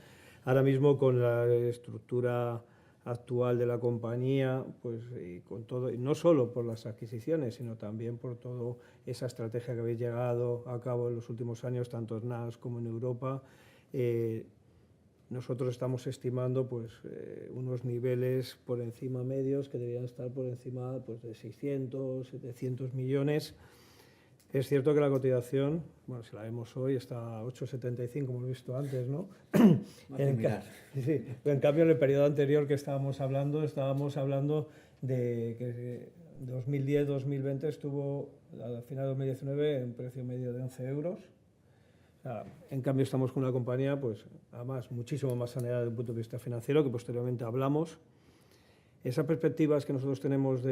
Ahora mismo con la estructura actual de la compañía, pues y con todo, y no solo por las adquisiciones, sino también por toda esa estrategia que habéis llevado a cabo en los últimos años, tanto en NAS como en Europa, nosotros estamos estimando pues unos niveles por encima medios que deberían estar por encima pues, de 600, 700 millones. Es cierto que la cotización, bueno, si la vemos hoy, está a 8,75, como hemos visto antes, ¿no? Sí, en cambio, en el periodo anterior que estábamos hablando de que 2010-2020 estuvo, al final de 2019, en precio medio de 11 euros. O sea, en cambio, estamos con una compañía, pues, además, muchísimo más saneada desde un punto de vista financiero, que posteriormente hablamos. Esas perspectivas que nosotros tenemos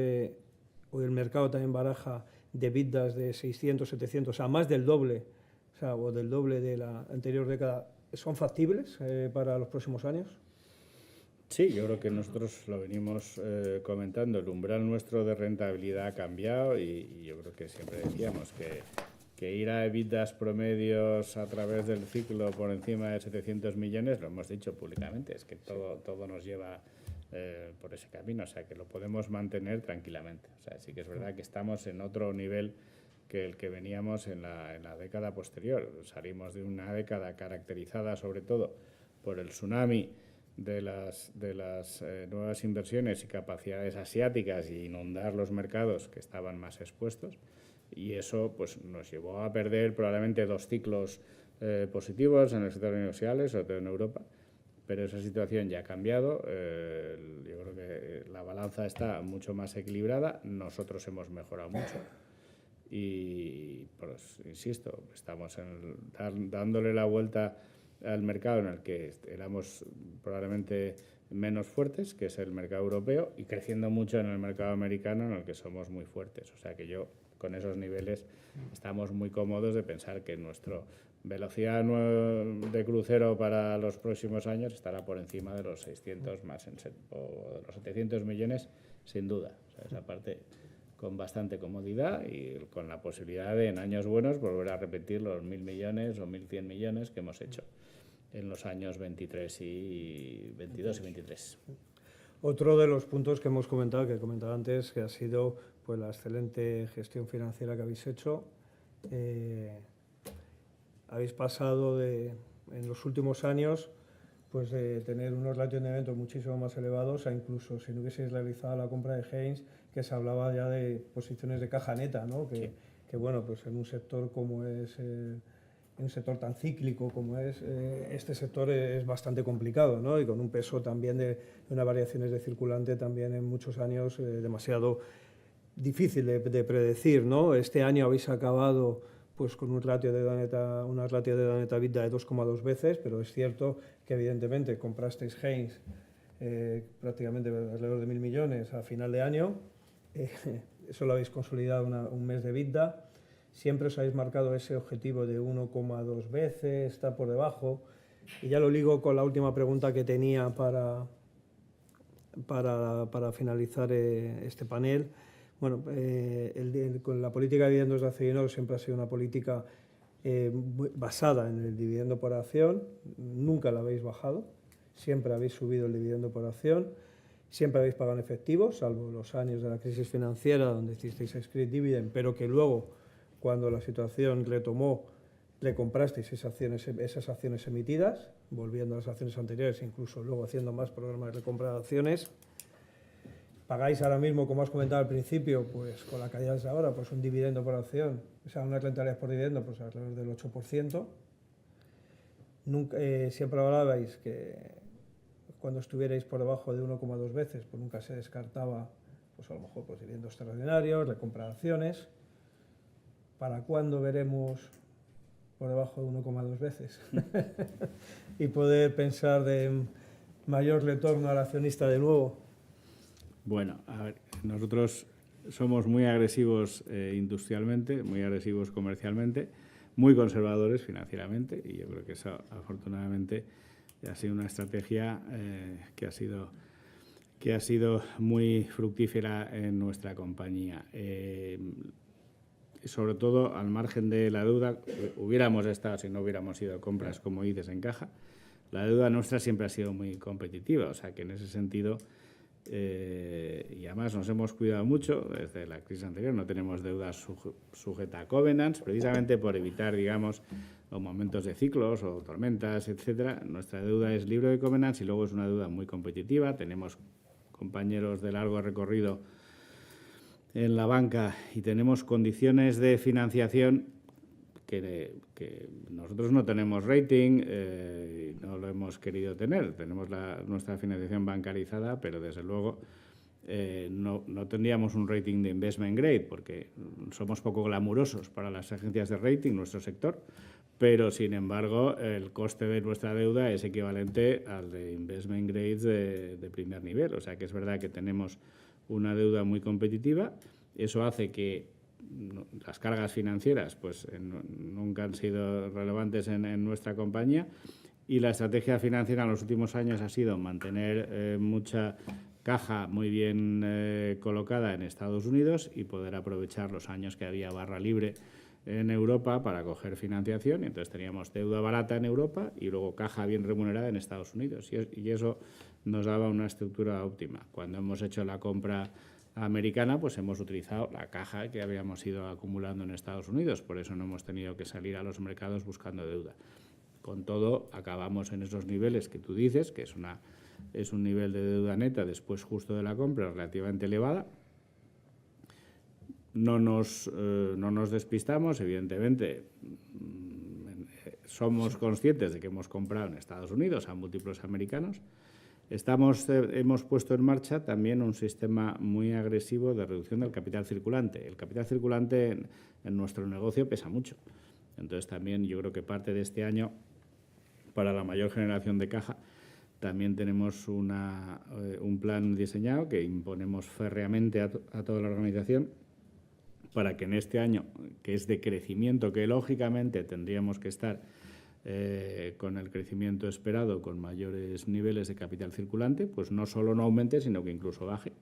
o el mercado también baraja, de EBITDAs de 600, 700, o sea, más del doble, o del doble de la anterior década, ¿son factibles para los próximos años? Sí, yo creo que nosotros lo venimos comentando. El umbral nuestro de rentabilidad ha cambiado y yo creo que siempre decíamos que ir a EBITDAs promedios a través del ciclo por encima de 700 millones, lo hemos dicho públicamente, es que todo nos lleva por ese camino, o sea, que lo podemos mantener tranquilamente. O sea, sí que es verdad que estamos en otro nivel que el que veníamos en la década posterior. Salimos de una década caracterizada sobre todo por el tsunami de las nuevas inversiones y capacidades asiáticas y inundar los mercados que estaban más expuestos, y eso pues nos llevó a perder probablemente 2 ciclos positivos en el sector de industriales, sobre todo en Europa. Pero esa situación ya ha cambiado, yo creo que la balanza está mucho más equilibrada, nosotros hemos mejorado mucho y, pues, insisto, estamos dándole la vuelta al mercado en el que éramos probablemente menos fuertes, que es el mercado europeo, y creciendo mucho en el mercado americano, en el que somos muy fuertes. O sea que yo, con esos niveles, estamos muy cómodos de pensar que nuestra velocidad de crucero para los próximos años estará por encima de los 600 o de los 700 millones, sin duda. O sea, esa parte con bastante comodidad y con la posibilidad de, en años buenos, volver a repetir los 1.000 millones o 1.100 millones que hemos hecho en los años 22 y 23. Otro de los puntos que hemos comentado, que comentaba antes, que ha sido pues la excelente gestión financiera que habéis hecho. Habéis pasado en los últimos años pues de tener unos ratios de endeudamiento muchísimo más elevados a incluso si no hubieseis realizado la compra de Haynes, que se hablaba ya de posiciones de caja neta, ¿no? Que bueno, pues en un sector como es en un sector tan cíclico como es este sector es bastante complicado, ¿no? Y con un peso también de unas variaciones de circulante también en muchos años demasiado difícil de predecir, ¿no? Este año habéis acabado pues con una ratio de deuda neta EBITDA de 2,2 veces, pero es cierto que evidentemente comprasteis Haynes prácticamente alrededor de 1.000 millones a final de año, eso lo habéis consolidado un mes de EBITDA, siempre os habéis marcado ese objetivo de 1,2 veces, está por debajo, y ya lo ligo con la última pregunta que tenía para finalizar este panel. Bueno, con la política de dividendos de Acerinox siempre ha sido una política basada en el dividendo por acción, nunca la habéis bajado, siempre habéis subido el dividendo por acción, siempre habéis pagado en efectivo, salvo los años de la crisis financiera donde hicisteis scrip dividend, pero que luego, cuando la situación retomó, recomprasteis esas acciones emitidas, volviendo a las acciones anteriores, incluso luego haciendo más programas de recompra de acciones. Pagáis ahora mismo, como has comentado al principio, pues con la caída de ahora, pues un dividendo por acción, o sea, unas rentabilidades por dividendo, pues alrededor del 8%. Nunca, siempre hablabais que cuando estuvierais por debajo de 1,2 veces, pues nunca se descartaba, pues a lo mejor pues dividendos extraordinarios, recompra de acciones. ¿Para cuándo veremos por debajo de 1,2 veces? Y poder pensar de mayor retorno al accionista de nuevo. Bueno, a ver, nosotros somos muy agresivos industrialmente, muy agresivos comercialmente, muy conservadores financieramente, y yo creo que eso afortunadamente ha sido una estrategia que ha sido muy fructífera en nuestra compañía. Sobre todo al margen de la deuda, hubiéramos estado si no hubiéramos ido a compras, como dices, en caja. La deuda nuestra siempre ha sido muy competitiva, o sea que en ese sentido, y además nos hemos cuidado mucho desde la crisis anterior, no tenemos deuda sujeta a covenants, precisamente por evitar, digamos, los momentos de ciclos o tormentas, etcétera. Nuestra deuda es libre de covenants y luego es una deuda muy competitiva. Tenemos compañeros de largo recorrido en la banca y tenemos condiciones de financiación que nosotros no tenemos rating, no lo hemos querido tener. Tenemos nuestra financiación bancarizada, pero desde luego no tendríamos un rating de investment grade porque somos poco glamurosos para las agencias de rating, nuestro sector, pero sin embargo el coste de nuestra deuda es equivalente al de investment grades de primer nivel. O sea que es verdad que tenemos una deuda muy competitiva. Eso hace que las cargas financieras pues, nunca han sido relevantes en nuestra compañía y la estrategia financiera en los últimos años ha sido mantener mucha caja muy bien colocada en Estados Unidos y poder aprovechar los años que había barra libre en Europa para coger financiación. Y entonces teníamos deuda barata en Europa y luego caja bien remunerada en Estados Unidos. Y eso nos daba una estructura óptima. Cuando hemos hecho la compra americana, pues hemos utilizado la caja que habíamos ido acumulando en Estados Unidos. Por eso no hemos tenido que salir a los mercados buscando deuda. Con todo, acabamos en esos niveles que tú dices, que es un nivel de deuda neta después justo de la compra relativamente elevada. No nos despistamos, evidentemente. Somos conscientes de que hemos comprado en Estados Unidos a múltiplos americanos. Hemos puesto en marcha también un sistema muy agresivo de reducción del capital circulante. El capital circulante en nuestro negocio pesa mucho. Entonces también yo creo que parte de este año, para la mayor generación de caja, también tenemos un plan diseñado que imponemos férreamente a toda la organización para que en este año, que es de crecimiento, que lógicamente tendríamos que estar con el crecimiento esperado, con mayores niveles de capital circulante, pues no solo no aumente, sino que incluso baje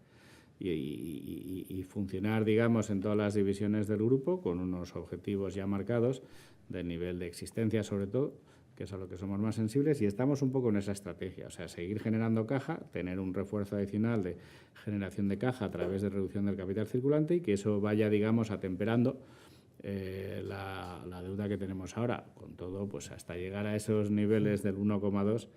y funcionar, digamos, en todas las divisiones del grupo con unos objetivos ya marcados de nivel de existencia, sobre todo, que es a lo que somos más sensibles, y estamos un poco en esa estrategia, o sea, seguir generando caja, tener un refuerzo adicional de generación de caja a través de reducción del capital circulante y que eso vaya, digamos, atemperando la deuda que tenemos ahora. Con todo, pues hasta llegar a esos niveles del 1,2,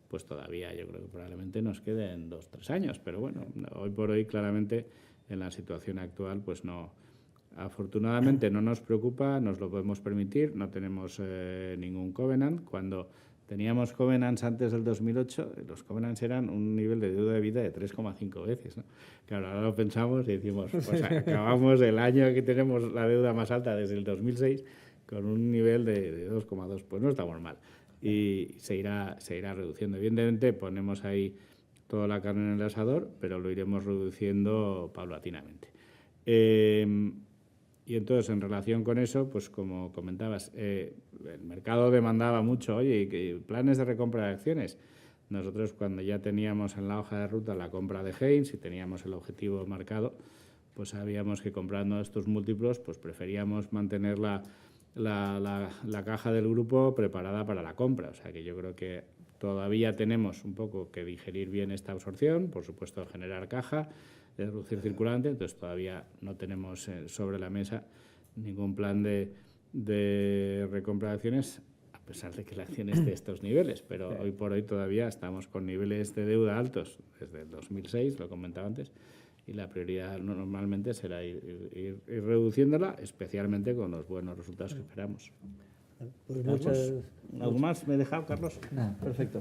pues todavía yo creo que probablemente nos queden 2 o 3 años. Pero bueno, hoy por hoy claramente en la situación actual pues no, afortunadamente no nos preocupa, nos lo podemos permitir, no tenemos ningún covenant. Cuando teníamos covenants antes del 2008, los covenants eran un nivel de deuda de vida de 3,5 veces, ¿no? Claro, ahora lo pensamos y decimos, pues acabamos el año que tenemos la deuda más alta desde el 2006 con un nivel de 2,2, pues no estamos mal. Y se irá reduciendo. Evidentemente ponemos ahí toda la carne en el asador, pero lo iremos reduciendo paulatinamente. Y entonces, en relación con eso, pues como comentabas, el mercado demandaba mucho, oye, planes de recompra de acciones. Nosotros, cuando ya teníamos en la hoja de ruta la compra de Haynes y teníamos el objetivo marcado, pues sabíamos que comprando estos múltiplos, pues preferíamos mantener la caja del grupo preparada para la compra. O sea que yo creo que todavía tenemos un poco que digerir bien esta absorción, por supuesto generar caja, reducir circulante, entonces todavía no tenemos sobre la mesa ningún plan de recompra de acciones, a pesar de que la acción esté a estos niveles, pero hoy por hoy todavía estamos con niveles de deuda altos desde el 2006, lo comentaba antes, y la prioridad normalmente será ir reduciéndola, especialmente con los buenos resultados que esperamos. Pues ¿Algo más me he dejado, Carlos? Perfecto.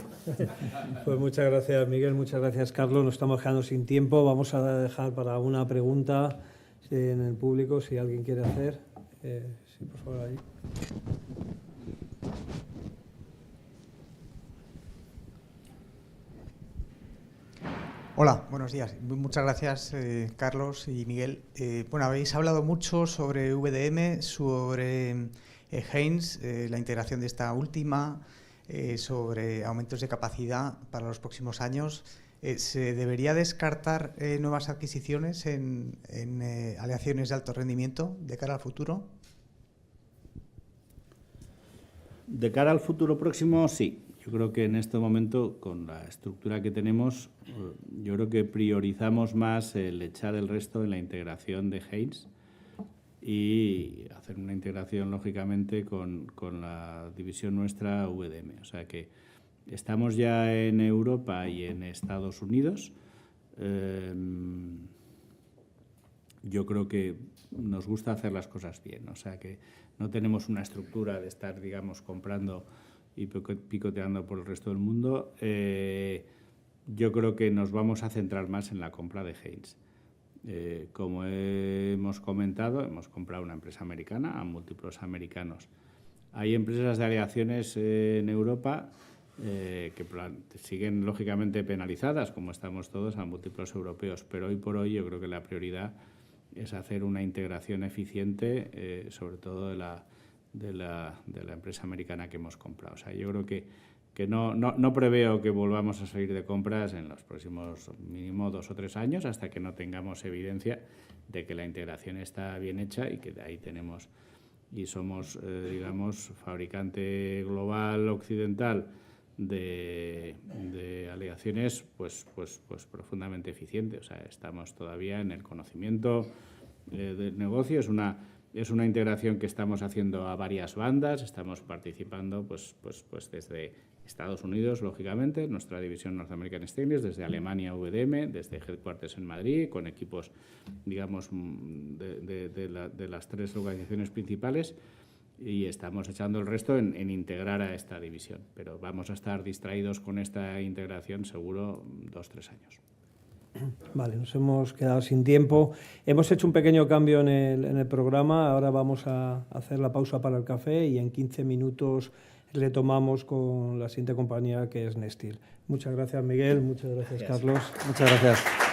Pues muchas gracias, Miguel, muchas gracias, Carlos. Nos estamos quedando sin tiempo. Vamos a dejar para una pregunta en el público, si alguien quiere hacer. Sí, por favor, ahí. Hola, buenos días. Muchas gracias, Carlos y Miguel. Bueno, habéis hablado mucho sobre VDM, sobre Haynes, la integración de esta última, sobre aumentos de capacidad para los próximos años. ¿Se debería descartar nuevas adquisiciones en aleaciones de alto rendimiento de cara al futuro? De cara al futuro próximo, sí. Yo creo que en este momento, con la estructura que tenemos, yo creo que priorizamos más el echar el resto en la integración de Haynes y hacer una integración, lógicamente, con la división nuestra VDM. O sea que estamos ya en Europa y en Estados Unidos. yo creo que nos gusta hacer las cosas bien, o sea que no tenemos una estructura de estar, digamos, comprando y picoteando por el resto del mundo. Yo creo que nos vamos a centrar más en la compra de Haynes. Como hemos comentado, hemos comprado una empresa americana a múltiplos americanos. Hay empresas de aleaciones en Europa que siguen lógicamente penalizadas, como estamos todos, a múltiplos europeos, pero hoy por hoy yo creo que la prioridad es hacer una integración eficiente, sobre todo de la empresa americana que hemos comprado. O sea, yo creo que no preveo que volvamos a salir de compras en los próximos mínimo 2 o 3 años, hasta que no tengamos evidencia de que la integración está bien hecha y que de ahí tenemos y somos, digamos, fabricante global occidental de aleaciones pues profundamente eficiente. O sea, estamos todavía en el conocimiento del negocio. Es una integración que estamos haciendo a varias bandas. Estamos participando pues desde Estados Unidos, lógicamente, nuestra división North American Stainless, desde Alemania VDM, desde Headquarters en Madrid, con equipos, digamos, de las 3 localizaciones principales, y estamos echando el resto en integrar a esta división. Pero vamos a estar distraídos con esta integración seguro 2 o 3 años. Vale, nos hemos quedado sin tiempo. Hemos hecho un pequeño cambio en el programa. Ahora vamos a hacer la pausa para el café y en 15 minutos retomamos con la siguiente compañía, que es Nextil. Muchas gracias, Miguel. Muchas gracias, Carlos. Muchas gracias.